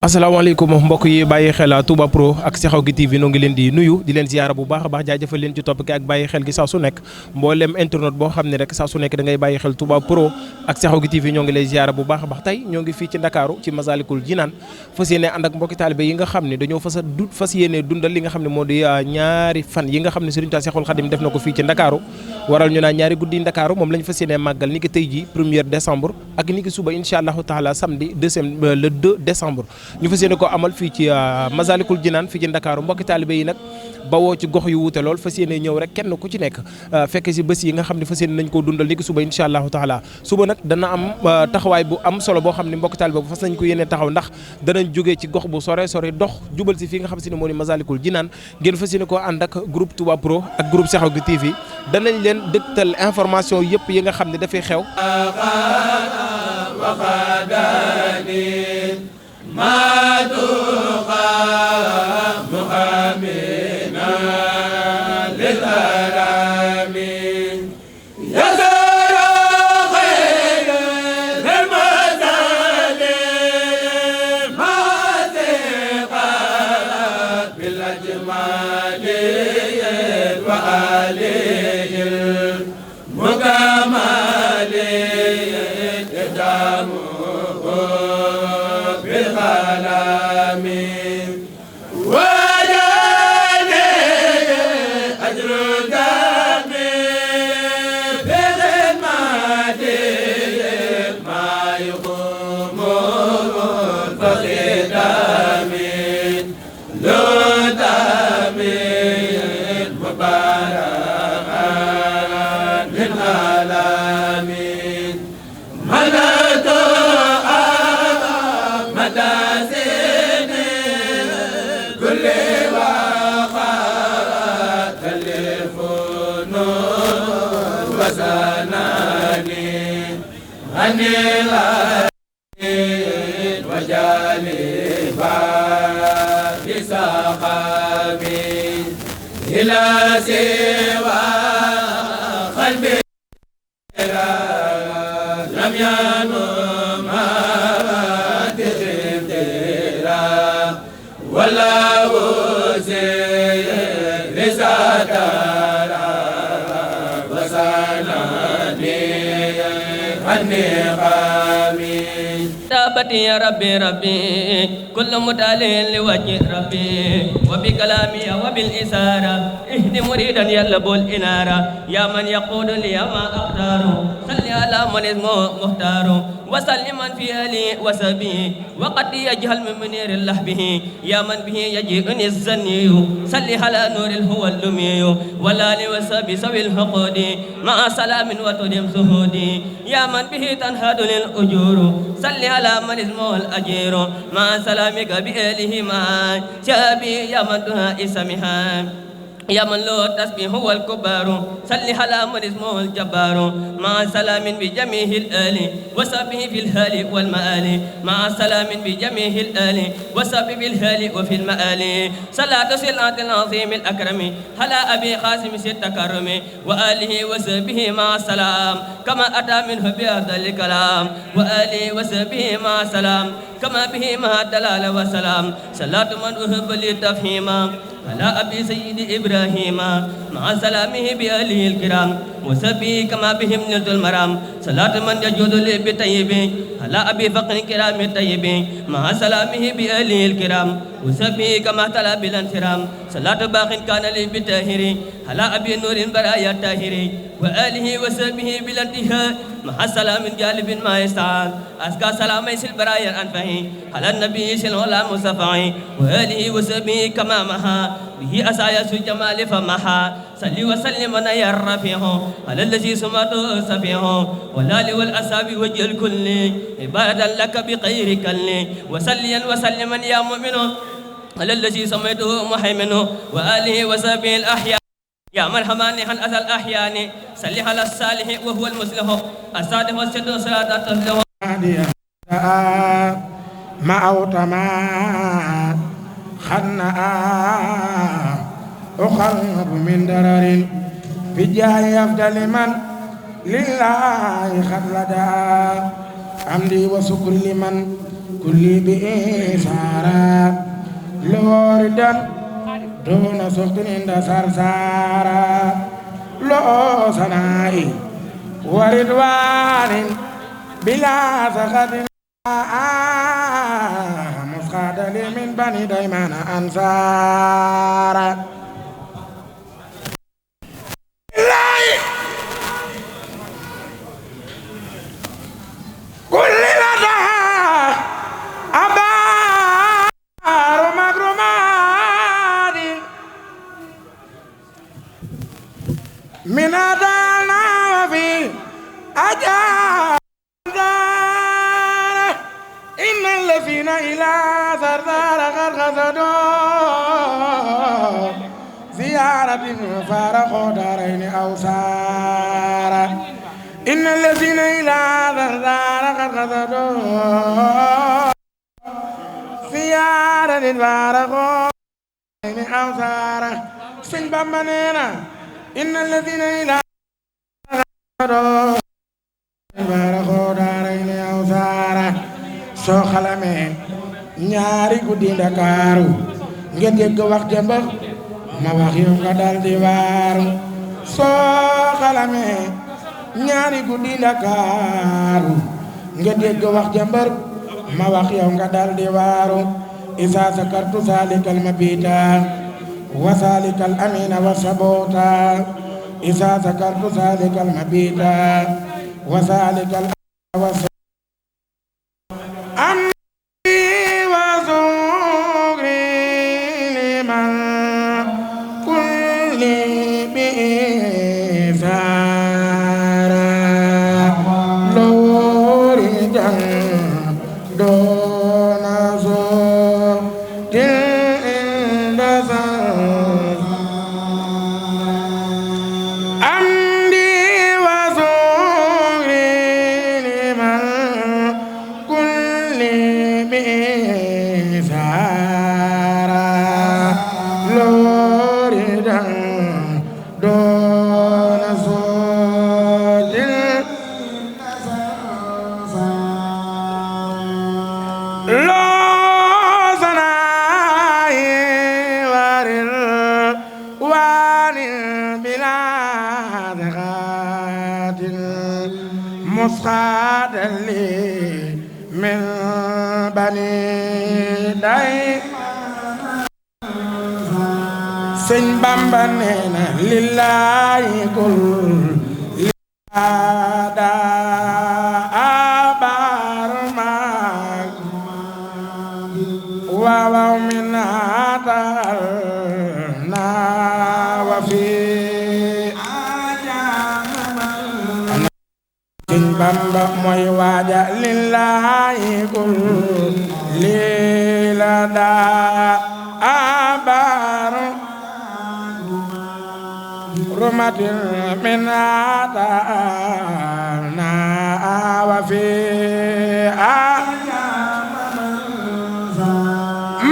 asalaamaaleykum mbokk yi bàyyi xel Touba Pro ak Sekhawgui TV noo ngi leen di nuyu di leen ziyaara bu baax a baax jaajëfal leen ci topp ki ak bàyyi xel gi saa su nekk mboolem internet boo xam ne rek saa su nekk da ngay bàyyi xel Touba Pro ak Sekhawgui TV ñoo ngi lay ziyaara bu baax a baax tey ñoo ngi fii ci Ndakaaru ci Masalikul Jinaan fas yéene ànd ak mbokki taalibe yi nga xam ne dañoo fas yéene dundal li nga xam ne moo di ñaari fan yi nga xam ne Serigne Touba Cheikhoul Khadim def na ko fii ci Ndakaaru waral ñu naan ñaari guddi Ndakaaru moom lañ fas yéene màggal ni ki tey ji 1er décembre ak ni ki suba incha allahu taala samedi le 2 décembre ñu fas yéene ko amal fii ci Masalikul Jinaan fii ci Ndakaaru mbokki taalibe yi nag bawoo ci gox yu wuute lool fas yéene ñëw rek kenn ku ci nekk fekk si bés yi nga xam ne fas yéene nañ koo dundal ni ki suba incha allahu taala suba nag dana am taxawaay bu am solo boo xam ne mbokki taalibe bu fas nañ ko yéene taxaw ndax danañ jógee ci gox bu sore dox jubal si fii nga xam si ne moo di Masalikul Jinaan ngeen fas yéene koo ànd ak groupe Touba Pro ak groupe Sekhawgui TV danañ leen dëgtal information yëpp yi nga xam ne dafay xew ما تقام مؤمنا للأرام يزار خير المزال ما ثقلت بالأجمال وآله المكمل إقدامه إلى سوى قلبي لم ينم تغيرا ولا وزير رسالة وسناني النقامي تابتي يا ربي كل متعلل لوجه ربي وبكلامي وبالإسارة اهد مريدا يلب الإنارة يا من يقول لي ما أختار صل على من اسمه مختار وسلما في أهلي وسبي وقد يجهل من منير اللهبه يا من به يجيئني الزني صل على نور الهو اللمي والآل وسبي سوي الحقود مع سلام وتدم سهودي يا من به تنهد للأجور صل على من اسمه الأجير مع سلامك بأهله مع شابي يا من دها اسمها يا من له التسبيح هو الكبار صل على من اسمه الجبار مع سلام بجميع الآل وصحبه في الهال والمآل مع سلام بجميع الآل وصحبه في الهال وفي المآل صلاة صلاة العظيم الأكرم على أبي قاسم ست كرم وآله وصحبه مع السلام كما أتى منه بأفضل الكلام وآله وصحبه مع السلام كما به مع الدلال والسلام صلاة من أحب للتفهيم على أبي سيد إبراهيم مع سلامه بأهله الكرام وسبي كما بهم نلت المرام صلاة من يجود لي بطيب على أبي فقر كرام الطيب مع سلامه بأهله الكرام وسبي كما تلا بالانترام صلاة باق كان لي بتاهري على أبي نور برايا التاهري وآله وسبه بالانتهاء مع سلام جالب ما يستعان أسكى سلام يسل برايا الأنفهي على النبي سل ولا مصفعي وآله وسبه كما مها به أسايا الجمال فمها صلي وسلم يا الرفيع على الذي سمعته سفيع والآل والأصحاب وجه الكل عبادة لك بغير كل وسليا وسلما يا مؤمن على الذي سمعته محيمن وآله وصحبه الأحياء يا مرحبا عن أذى الأحيان صل على الصالح وهو المصلح الصادق والصدق صلاة تصلح ما أوتما خنا أخرب من درر في جاه أفضل من لله خلدا حمدي وشكر لمن كل بإشارة لوردا دون سخط عند سرسارة لو سنائي وردوان بلا سخط مسخاد لي من بني ديمان أنصارا كل لدى أبار مغرمات من أدانا وفي أجار إن الذين إلى ثرثار قد خسدوا زيارة فارقوا دارين أو سارا إن الذين إلى ثرثار قد خسدوا زيارة فارقوا دارين أو سارا سن بامبانينا إن الذين إلى ثرثار فارقوا دارين أو سارا soo xalamee ñaari guddi Ndakaaru nga dégg wax jëmbax ma wax yow nga dal di waaru soo xalamee ñaari guddi Ndakaaru nga dégg wax jëmbax ma wax yow nga dal di waaru isa sakartu salikal mabita wa salikal amina wa sabota isa sakartu salikal mabita wa salikal amina wa sabota مسخاد لي من بني داي سن بامبا نينا لله كل لدا أبار ماك واو من هذا وفي Bamba mooy waaja lillahi kul lila da abar rumatil minata na wa fi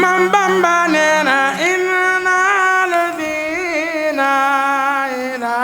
man Bamba neena inna ladina ila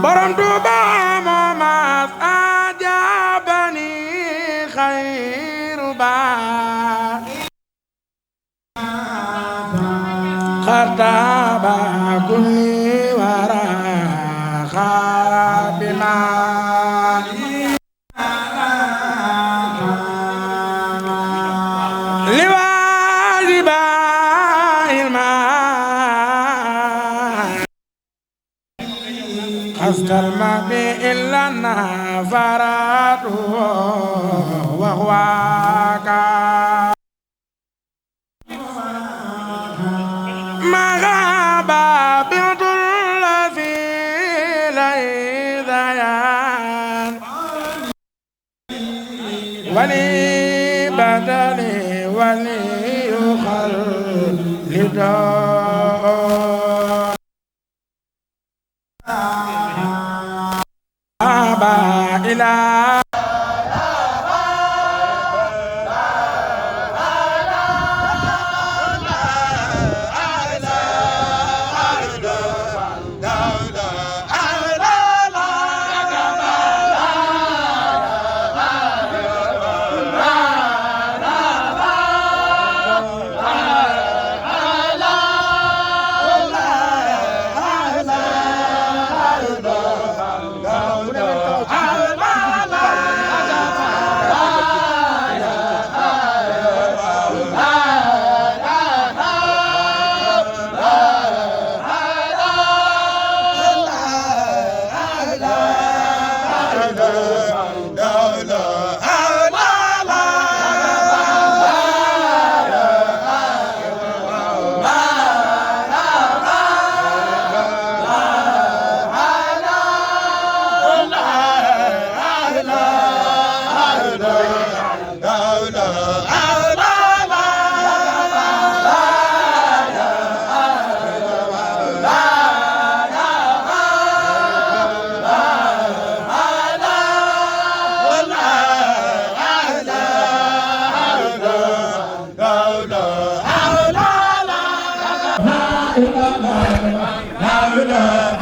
borom Tuuba moo maas ajabani xayru baa xartaba kulli wara xabima أستلم بإلا نفرات وهواك مغابا بطل في ليذيان ولي بدني ولي خلد أبا إله la